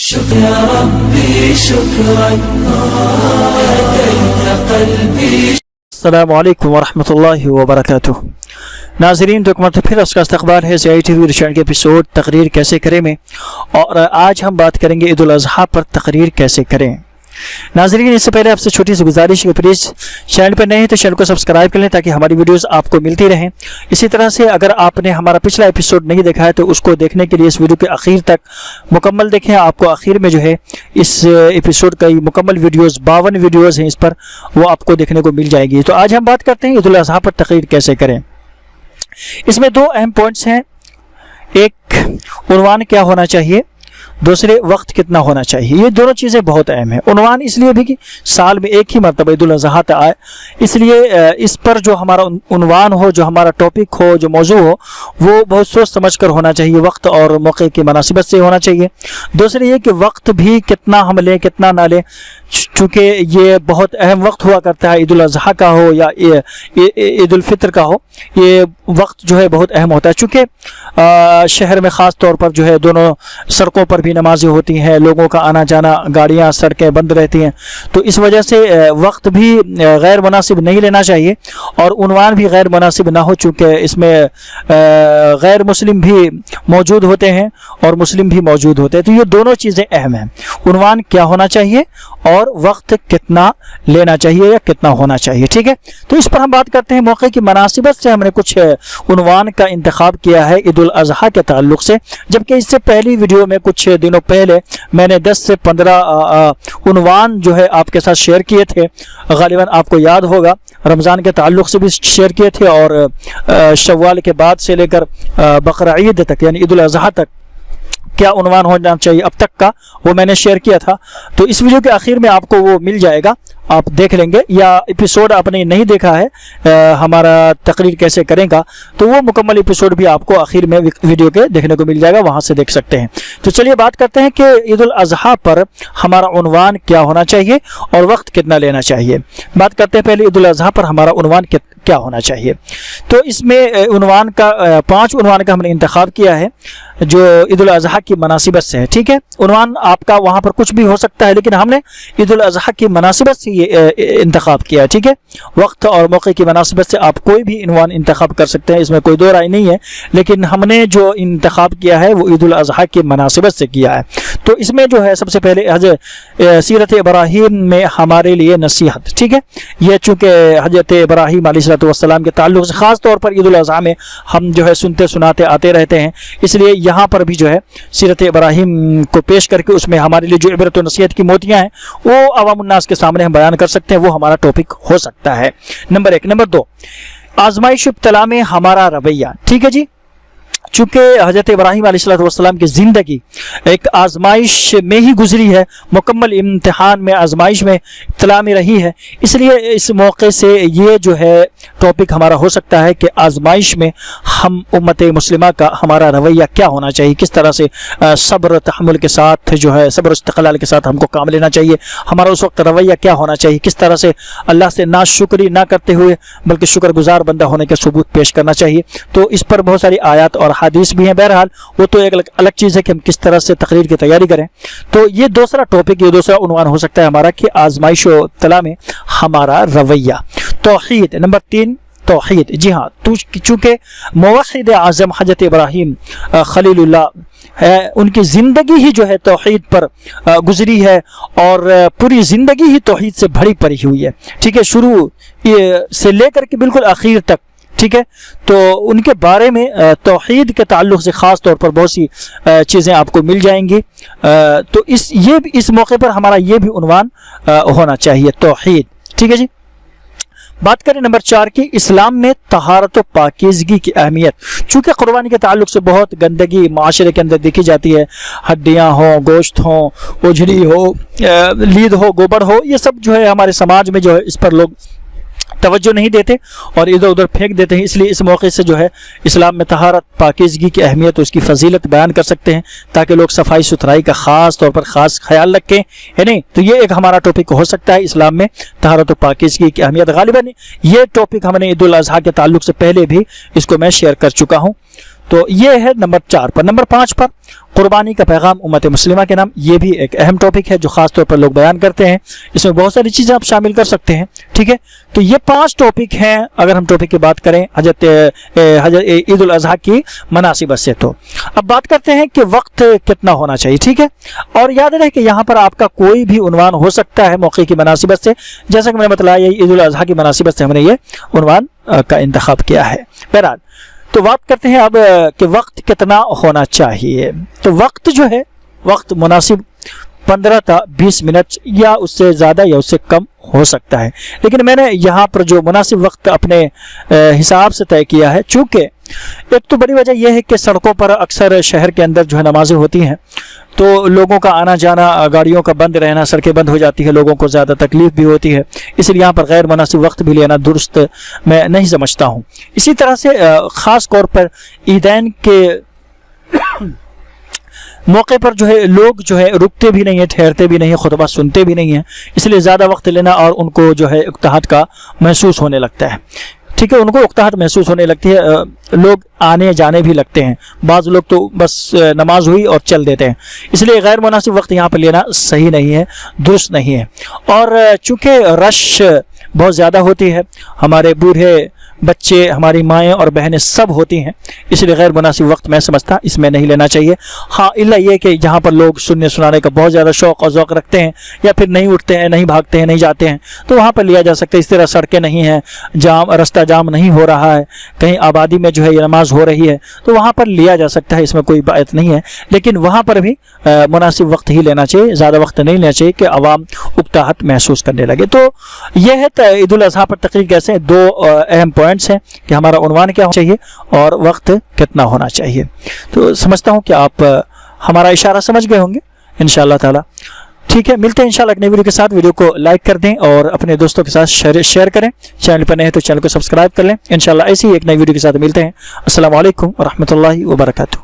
شكرا ربي شكرا هديت قلبي. السلام علیکم ورحمۃ اللہ وبرکاتہ. ناظرین، تو ایک مرتبہ پھر اس کا استقبال ہے زی ٹی وی ریچینل کے ایپیسوڈ تقریر کیسے کریں میں، اور آج ہم بات کریں گے عید الاضحیٰ پر تقریر کیسے کریں. ناظرین، اس سے پہلے آپ سے چھوٹی سی گزارش ہے، پلیز چینل پر نئے ہیں تو چینل کو سبسکرائب کر لیں تاکہ ہماری ویڈیوز آپ کو ملتی رہیں. اسی طرح سے اگر آپ نے ہمارا پچھلا ایپیسوڈ نہیں دیکھا ہے تو اس کو دیکھنے کے لیے اس ویڈیو کے آخر تک مکمل دیکھیں. آپ کو آخر میں جو ہے اس ایپیسوڈ کا مکمل ویڈیوز 52 ویڈیوز ہیں اس پر، وہ آپ کو دیکھنے کو مل جائے گی. تو آج ہم بات کرتے ہیں عید الاضحیٰ پر تقریر کیسے کریں. اس میں دو اہم پوائنٹس ہیں. ایک، عنوان کیا ہونا چاہیے، دوسرے وقت کتنا ہونا چاہیے. یہ دونوں چیزیں بہت اہم ہیں. عنوان اس لیے بھی کہ سال میں ایک ہی مرتبہ عید الاضحیٰ آئے، اس لیے اس پر جو ہمارا عنوان ہو، جو ہمارا ٹاپک ہو، جو موضوع ہو، وہ بہت سوچ سمجھ کر ہونا چاہیے، وقت اور موقع کی مناسبت سے ہونا چاہیے. دوسرے یہ کہ وقت بھی کتنا ہم لیں کتنا نہ لیں، چونکہ یہ بہت اہم وقت ہوا کرتا ہے. عید الاضحیٰ کا ہو یا عید الفطر کا ہو، یہ وقت جو ہے بہت اہم ہوتا ہے. چونکہ شہر میں خاص طور پر جو ہے دونوں سڑکوں پر بھی نمازیں ہوتی ہیں، لوگوں کا آنا جانا، گاڑیاں سڑکیں بند رہتی ہیں، تو اس وجہ سے وقت بھی غیر مناسب نہیں لینا چاہیے اور عنوان بھی غیر مناسب نہ ہو، چونکہ اس میں غیر مسلم بھی موجود ہوتے ہیں اور مسلم بھی موجود ہوتے ہیں. تو یہ دونوں چیزیں اہم ہیں. عنوان کیا ہونا چاہیے اور وقت کتنا لینا چاہیے یا کتنا ہونا چاہیے. ٹھیک ہے، تو اس پر ہم بات کرتے ہیں. موقع کی مناسبت سے ہم نے کچھ عنوان کا انتخاب کیا ہے عید الاضحیٰ کے تعلق سے، جبکہ اس سے پہلی ویڈیو میں کچھ دنوں پہلے میں نے 10 سے 15 عنوان جو ہے آپ کے ساتھ شیئر کیے تھے. غالباً آپ کو یاد ہوگا رمضان کے تعلق سے بھی شیئر کیے تھے، اور شوال کے بعد سے لے کر بقرہ عید تک یعنی عید الاضحیٰ تک کیا عنوان ہونا چاہیے اب تک کا، وہ میں نے شیئر کیا تھا. تو اس ویڈیو کے آخر میں آپ کو وہ مل جائے گا، آپ دیکھ لیں گے. یا ایپیسوڈ آپ نے نہیں دیکھا ہے ہمارا تقریر کیسے کریں گا، تو وہ مکمل ایپیسوڈ بھی آپ کو آخر میں ویڈیو کے دیکھنے کو مل جائے گا، وہاں سے دیکھ سکتے ہیں. تو چلیے بات کرتے ہیں کہ عید الاضحیٰ پر ہمارا عنوان کیا ہونا چاہیے اور وقت کتنا لینا چاہیے. بات کرتے ہیں پہلے عید الاضحیٰ پر ہمارا عنوان کیا ہونا چاہیے. تو اس میں عنوان کا 5 عنوان کا ہم نے انتخاب کیا ہے جو عید الاضحیٰ کی مناسبت سے ہے. ٹھیک ہے، عنوان آپ کا وہاں پر کچھ بھی ہو سکتا ہے، لیکن ہم نے عید الاضحیٰ کی مناسبت سے یہ انتخاب کیا ہے. ٹھیک ہے، وقت اور موقع کی مناسبت سے آپ کوئی بھی عنوان انتخاب کر سکتے ہیں، اس میں کوئی دو رائے نہیں ہے، لیکن ہم نے جو انتخاب کیا ہے وہ عید الاضحیٰ کی مناسبت سے کیا ہے. تو اس میں جو ہے سب سے پہلے سیرت ابراہیم میں ہمارے لیے نصیحت. ٹھیک ہے، یہ چونکہ حضرت ابراہیم علیہ السلام کے تعلق سے خاص طور پر عید الاضحیٰ میں ہم جو ہے سنتے سناتے آتے رہتے ہیں، اس لیے یہاں پر بھی جو ہے سیرت ابراہیم کو پیش کر کے اس میں ہمارے لیے جو عبرت و نصیحت کی موتیاں ہیں وہ عوام الناس کے سامنے ہم بیان کر سکتے ہیں، وہ ہمارا ٹاپک ہو سکتا ہے. نمبر 1. نمبر 2، آزمائش ابتلا میں ہمارا رویہ. ٹھیک ہے جی، چونکہ حضرت ابراہیم علیہ السلام کی زندگی ایک آزمائش میں ہی گزری ہے، مکمل امتحان میں، آزمائش میں، ابتلا میں رہی ہے، اس لیے اس موقع سے یہ جو ہے ٹاپک ہمارا ہو سکتا ہے کہ آزمائش میں ہم امت مسلمہ کا ہمارا رویہ کیا ہونا چاہیے، کس طرح سے صبر تحمل کے ساتھ جو ہے صبر استقلال کے ساتھ ہم کو کام لینا چاہیے، ہمارا اس وقت رویہ کیا ہونا چاہیے، کس طرح سے اللہ سے ناشکری نہ کرتے ہوئے بلکہ شکر گزار بندہ ہونے کا ثبوت پیش کرنا چاہیے. تو اس پر بہت ساری آیات اور حدیث بھی ہیں. بہرحال وہ تو ایک الگ چیز ہے کہ ہم کس طرح سے تقریر کی تیاری کریں. تو یہ دوسرا ٹاپک، یہ دوسرا عنوان ہو سکتا ہے ہمارا کہ آزمائش و ابتلا میں ہمارا رویہ. توحید. نمبر 3، توحید. جی ہاں، چونکہ موحد اعظم حضرت ابراہیم خلیل اللہ ہے، ان کی زندگی ہی جو ہے توحید پر گزری ہے اور پوری زندگی ہی توحید سے بھری پڑی ہوئی ہے. ٹھیک ہے، شروع سے لے کر کے بالکل آخر تک. ٹھیک ہے، تو ان کے بارے میں توحید کے تعلق سے خاص طور پر بہت سی چیزیں آپ کو مل جائیں گی. تو اس موقع پر ہمارا یہ بھی عنوان ہونا چاہیے، توحید. ٹھیک ہے جی، بات کریں نمبر 4 کی، اسلام میں طہارت و پاکیزگی کی اہمیت. چونکہ قربانی کے تعلق سے بہت گندگی معاشرے کے اندر دیکھی جاتی ہے، ہڈیاں ہوں، گوشت ہوں، اوجھڑی ہو، لید ہو، گوبر ہو، یہ سب جو ہے ہمارے سماج میں جو ہے اس پر لوگ توجہ نہیں دیتے اور ادھر ادھر پھینک دیتے ہیں. اس لیے اس موقع سے جو ہے اسلام میں طہارت پاکیزگی کی اہمیت اور اس کی فضیلت بیان کر سکتے ہیں تاکہ لوگ صفائی ستھرائی کا خاص طور پر خاص خیال رکھیں، ہے نہیں. تو یہ ایک ہمارا ٹاپک ہو سکتا ہے، اسلام میں طہارت و پاکیزگی کی اہمیت. غالباً یہ ٹاپک ہم نے عید الاضحیٰ کے تعلق سے پہلے بھی اس کو میں شیئر کر چکا ہوں. تو یہ ہے نمبر 4 پر. نمبر 5 پر قربانی کا پیغام امت مسلمہ کے نام. یہ بھی ایک اہم ٹاپک ہے جو خاص طور پر لوگ بیان کرتے ہیں. اس میں بہت ساری چیزیں آپ شامل کر سکتے ہیں. ٹھیک ہے, تو یہ 5 ٹاپک ہیں اگر ہم ٹاپک کی بات کریں حضرت عید الاضحیٰ کی مناسبت سے. تو اب بات کرتے ہیں کہ وقت کتنا ہونا چاہیے. ٹھیک ہے, اور یاد رہے کہ یہاں پر آپ کا کوئی بھی عنوان ہو سکتا ہے موقع کی مناسبت سے. جیسا کہ میں نے بتلایا عید الاضحیٰ کی مناسبت سے ہم نے یہ عنوان کا انتخاب کیا ہے. بہرحال تو بات کرتے ہیں اب کہ وقت کتنا ہونا چاہیے. تو وقت جو ہے, وقت مناسب 15 تا 20 منٹ یا اس سے زیادہ یا اس سے کم ہو سکتا ہے. لیکن میں نے یہاں پر جو مناسب وقت اپنے حساب سے طے کیا ہے, چونکہ ایک تو بڑی وجہ یہ ہے کہ سڑکوں پر اکثر شہر کے اندر جو ہے نمازیں ہوتی ہیں, تو لوگوں کا آنا جانا, گاڑیوں کا بند رہنا, سڑکیں بند ہو جاتی ہے, لوگوں کو زیادہ تکلیف بھی ہوتی ہے. اس لیے یہاں پر غیر مناسب وقت بھی لینا درست میں نہیں سمجھتا ہوں. اسی طرح سے خاص طور پر عیدین کے موقع پر جو ہے لوگ جو ہے رکتے بھی نہیں ہیں, ٹھہرتے بھی نہیں ہیں, خطبہ سنتے بھی نہیں ہیں. اس لیے زیادہ وقت لینا اور ان کو جو ہے اکتاہٹ کا محسوس ہونے لگتا ہے. ٹھیک ہے, ان کو اکتاہٹ محسوس ہونے لگتی ہے, لوگ آنے جانے بھی لگتے ہیں. بعض لوگ تو بس نماز ہوئی اور چل دیتے ہیں. اس لیے غیر مناسب وقت یہاں پہ لینا صحیح نہیں ہے, درست نہیں ہے. اور چونکہ رش بہت زیادہ ہوتی ہے, ہمارے بوڑھے, بچے, ہماری مائیں اور بہنیں سب ہوتی ہیں, اس لیے غیر مناسب وقت میں سمجھتا اس میں نہیں لینا چاہیے. ہاں الا یہ کہ جہاں پر لوگ سننے سنانے کا بہت زیادہ شوق اور ذوق رکھتے ہیں یا پھر نہیں اٹھتے ہیں, نہیں بھاگتے ہیں, نہیں جاتے ہیں, تو وہاں پر لیا جا سکتا ہے. اس طرح سڑکیں نہیں ہیں, رستہ جام نہیں ہو رہا ہے, کہیں آبادی میں جو ہے یہ نماز ہو رہی ہے, تو وہاں پر لیا جا سکتا ہے, اس میں کوئی بات نہیں ہے. لیکن وہاں پر بھی مناسب وقت ہی لینا چاہیے, زیادہ وقت نہیں لینا چاہیے کہ عوام اکتاہٹ محسوس کرنے لگے. تو یہ ہے عید الاضحیٰ پر تقریر کیسے, 2 اہم پوائنٹس ہیں کہ ہمارا عنوان کیا ہونا چاہیے اور وقت کتنا ہونا چاہیے. تو سمجھتا ہوں کہ آپ ہمارا اشارہ سمجھ گئے ہوں گے انشاءاللہ تعالی. ٹھیک ہے, ملتے ہیں انشاءاللہ ایک نئی ویڈیو کے ساتھ. ویڈیو کو لائک کر دیں اور اپنے دوستوں کے ساتھ شیئر کریں. چینل پر نئے ہیں تو چینل کو سبسکرائب کر لیں. انشاءاللہ ایسی ہی ایک نئی ویڈیو کے ساتھ ملتے ہیں. السلام علیکم ورحمۃ اللہ وبرکاتہ.